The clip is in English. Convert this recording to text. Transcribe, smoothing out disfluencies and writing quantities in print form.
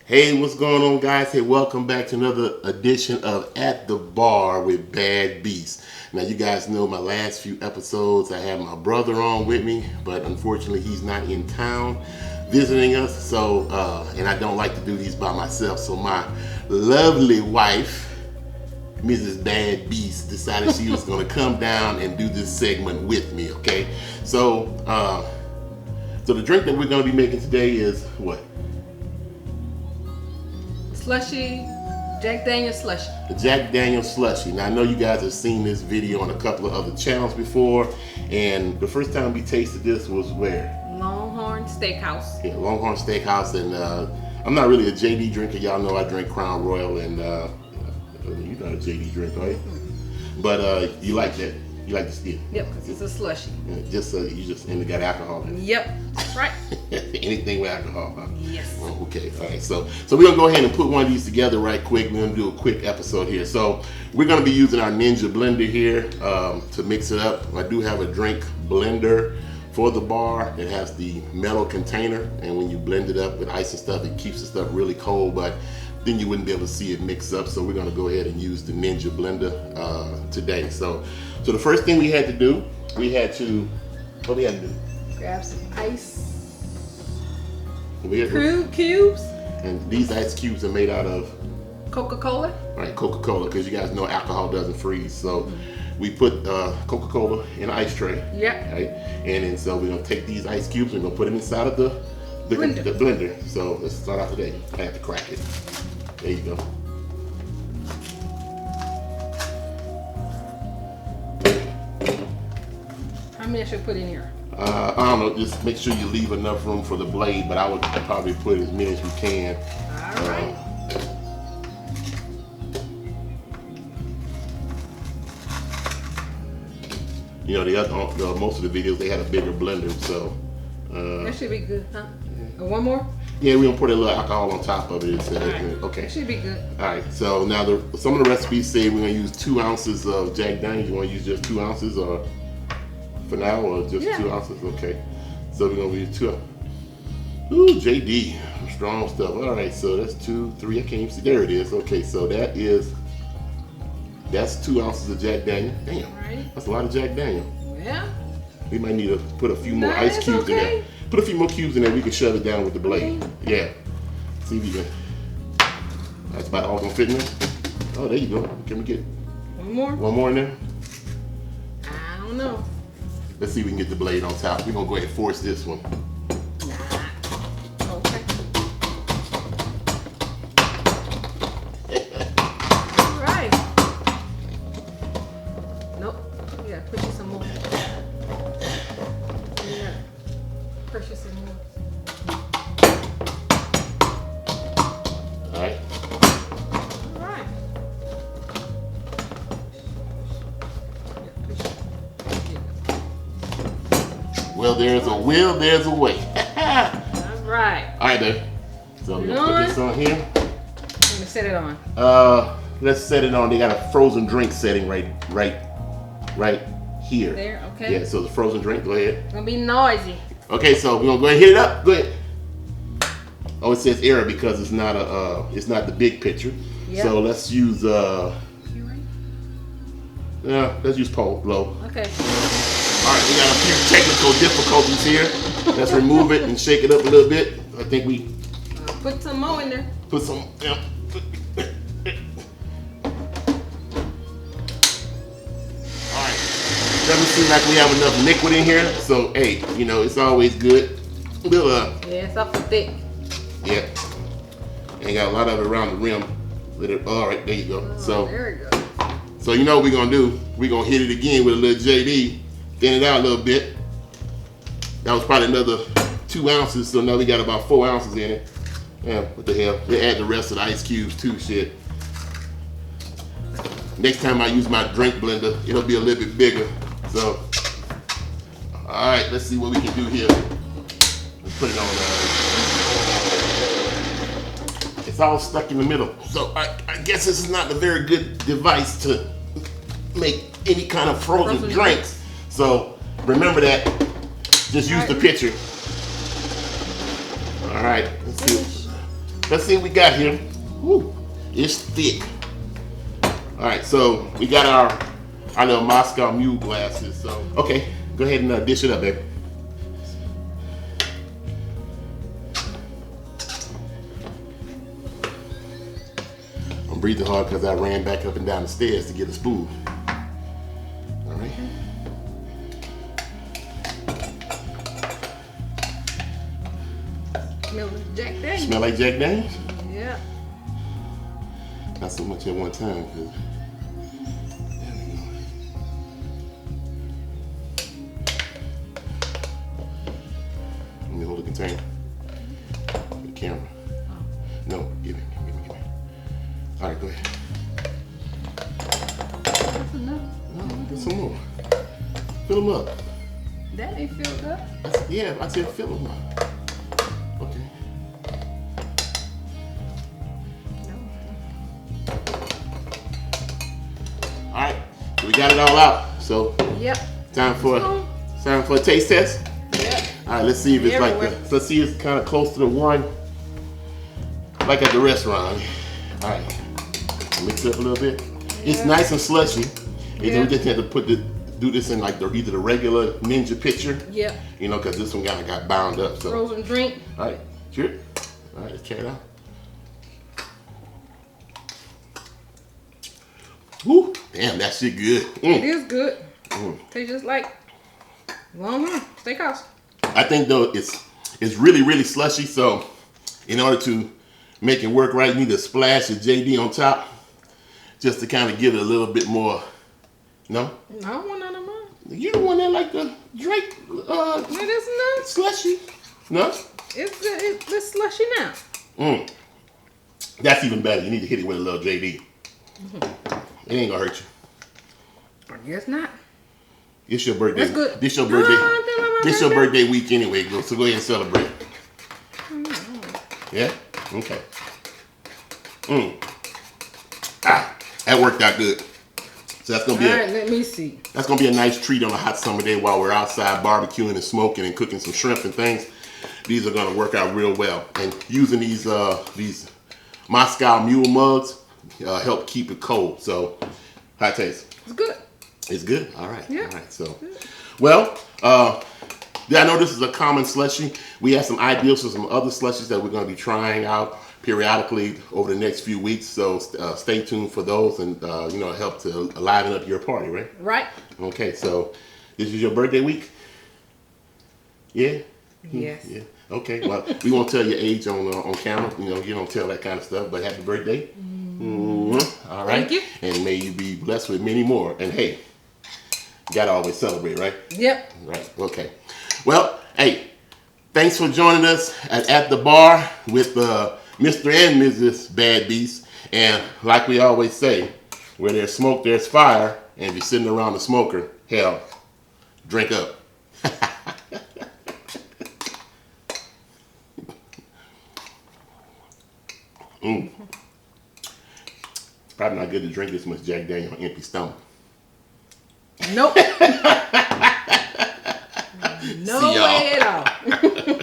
Hey, what's going on, guys? Hey, welcome back to another edition of At the Bar with Bad Beast. Now, you guys know my last few episodes, I had my brother on with me, but unfortunately, he's not in town visiting us. So, and I don't like to do these by myself. So, my lovely wife, Mrs. Bad Beast, decided she was going to come down and do this segment with me. Okay, so the drink that we're going to be making today is what? Slushy, Jack Daniel's Slushy. The Jack Daniel's Slushie. Now I know you guys have seen this video on a couple of other channels before, and the first time we tasted this was where? Longhorn Steakhouse. Yeah, Longhorn Steakhouse, and I'm not really a JD drinker. Y'all know I drink Crown Royal, and you're not a JD drinker, right? Mm-hmm. But you like that. You like the still. Yep, because it's a slushy. Yeah, and it got alcohol in it. Yep, that's right. Anything with alcohol, huh? Yes. Oh, okay, all right. So we're gonna go ahead and put one of these together right quick. We're gonna do a quick episode here. So we're gonna be using our Ninja blender here to mix it up. I do have a drink blender for the bar. It has the metal container, and when you blend it up with ice and stuff, it keeps the stuff really cold, but then you wouldn't be able to see it mix up. So we're gonna go ahead and use the Ninja blender today. So the first thing we had to do, what we had to do? Grab some ice cubes. And these ice cubes are made out of Coca-Cola. Right, Coca-Cola, because you guys know alcohol doesn't freeze. So we put Coca-Cola in an ice tray. Yep. Right, and then so we're gonna take these ice cubes and we're gonna put them inside of the blender. So let's start out today. I have to crack it. There you go. How many I should put in here? I don't know, just make sure you leave enough room for the blade, but I would probably put as many as you can. All right. You know, most of the videos, they had a bigger blender, so. That should be good, huh? One more? Yeah, we're gonna put a little alcohol on top of it. So right. Okay. That should be good. All right, so now some of the recipes say we're gonna use 2 ounces of Jack Daniel's. You wanna use just 2 ounces or for now, or just 2 ounces? Okay, so we're gonna use 2. Ooh, JD, strong stuff. All right, so that's 2, 3, I can't even see. There it is. Okay, so that's 2 ounces of Jack Daniel. Damn, right. That's a lot of Jack Daniel. Yeah. We might need to put a few more ice cubes in there. Put a few more cubes in there, we can shove it down with the blade. Yeah. See if you can. That's about all gonna fit in there. Oh, there you go. Can we get one more? One more in there? I don't know. Let's see if we can get the blade on top. We're gonna go ahead and force this one. Okay. All right. Nope. You gotta push it some more. Pressure some more. All right. All right. Well, there's a will, there's a way. All right. All right, then. So we're gonna put this on here. I'm gonna set it on. Let's set it on. They got a frozen drink setting right here. There, okay. Yeah, so the frozen drink, go ahead. It's gonna be noisy. Okay, so we're gonna go ahead and hit it up. Go ahead. Oh, it says error because it's not the big picture. Yep. So let's use let's use low. Okay. All right, we got a few technical difficulties here. Let's remove it and shake it up a little bit. I think we put some more in there. Put some. Yeah. Doesn't seem like we have enough liquid in here, so hey, you know, it's always good. Yeah, it's awful thick. Yeah, and got a lot of it around the rim. All right, there you go. Oh, there we go. So you know what we're gonna do? We're gonna hit it again with a little JD, thin it out a little bit. That was probably another 2 ounces, so now we got about 4 ounces in it. Yeah, what the hell? They add the rest of the ice cubes too, shit. Next time I use my drink blender, it'll be a little bit bigger. So, all right, let's see what we can do here. Let's put it on. It's all stuck in the middle. So I guess this is not a very good device to make any kind of frozen drinks. So remember that. Just use the pitcher. All right, let's see. let's see what we got here. Woo, it's thick. All right, so we got our little Moscow Mule glasses. So okay, go ahead and dish it up, baby. I'm breathing hard because I ran back up and down the stairs to get a spoon. All right. Smell like Jack Daniels. Smell like Jack Daniels? Yeah. Not so much at one time, because there we go. Let me hold the container. The camera. No, give me. All right, go ahead. That's enough. No, get some more. Fill them up. That ain't filled up. Yeah, I said fill them up. Okay. All right, we got it all out. So Yep. time for a taste test. Yep. All right, let's see if it's like Everywhere. let's see if it's kind of close to the one like at the restaurant. All right, mix it up a little bit. It's Yeah. nice and slushy. Yeah. We just had to do this in like either the regular Ninja pitcher, Yep. you know, because this one kind of got bound up. So Frozen drink. all right, cheers. All right, let's check it out. Woo, damn, that shit good. It is good. Tastes just like Longhorn Steakhouse. I think though it's really, really slushy. So in order to make it work right, you need a splash of JD on top, just to kind of give it a little bit more. No, I don't want none of mine. you the one that like the Drake It is not. slushy. No, It's slushy now. that's even better. You need to hit it with a little JD. It ain't gonna hurt you. I guess not. It's your birthday. That's good. This your No, birthday. I feel like my This your birthday. birthday week anyway, girl. So go ahead and celebrate. Yeah. Okay. That worked out good. So that's gonna be All right, let me see. that's gonna be a nice treat on a hot summer day while we're outside barbecuing and smoking and cooking some shrimp and things. These are gonna work out real well. And using these Moscow Mule mugs help keep it cold. So how it tastes? It's good. It's good. All right. Yeah. All right. So, well, yeah, I know this is a common slushy. We have some ideas for some other slushies that we're going to be trying out periodically over the next few weeks. So stay tuned for those, and help to liven up your party, right? Right? Okay. So this is your birthday week. Yeah. Yes. Yeah. Okay. Well, we won't tell your age on camera. You don't tell that kind of stuff. But happy birthday. All right. Thank you. And may you be blessed with many more. And hey, you gotta always celebrate, right? Yep. Right. Okay. Well, hey, thanks for joining us at the bar with Mr. and Mrs. Bad Beast. And like we always say, where there's smoke, there's fire. And if you're sitting around the smoker, hell, drink up. It's probably not good to drink this much Jack Daniels on an empty stomach. Nope. No See y'all. way at all.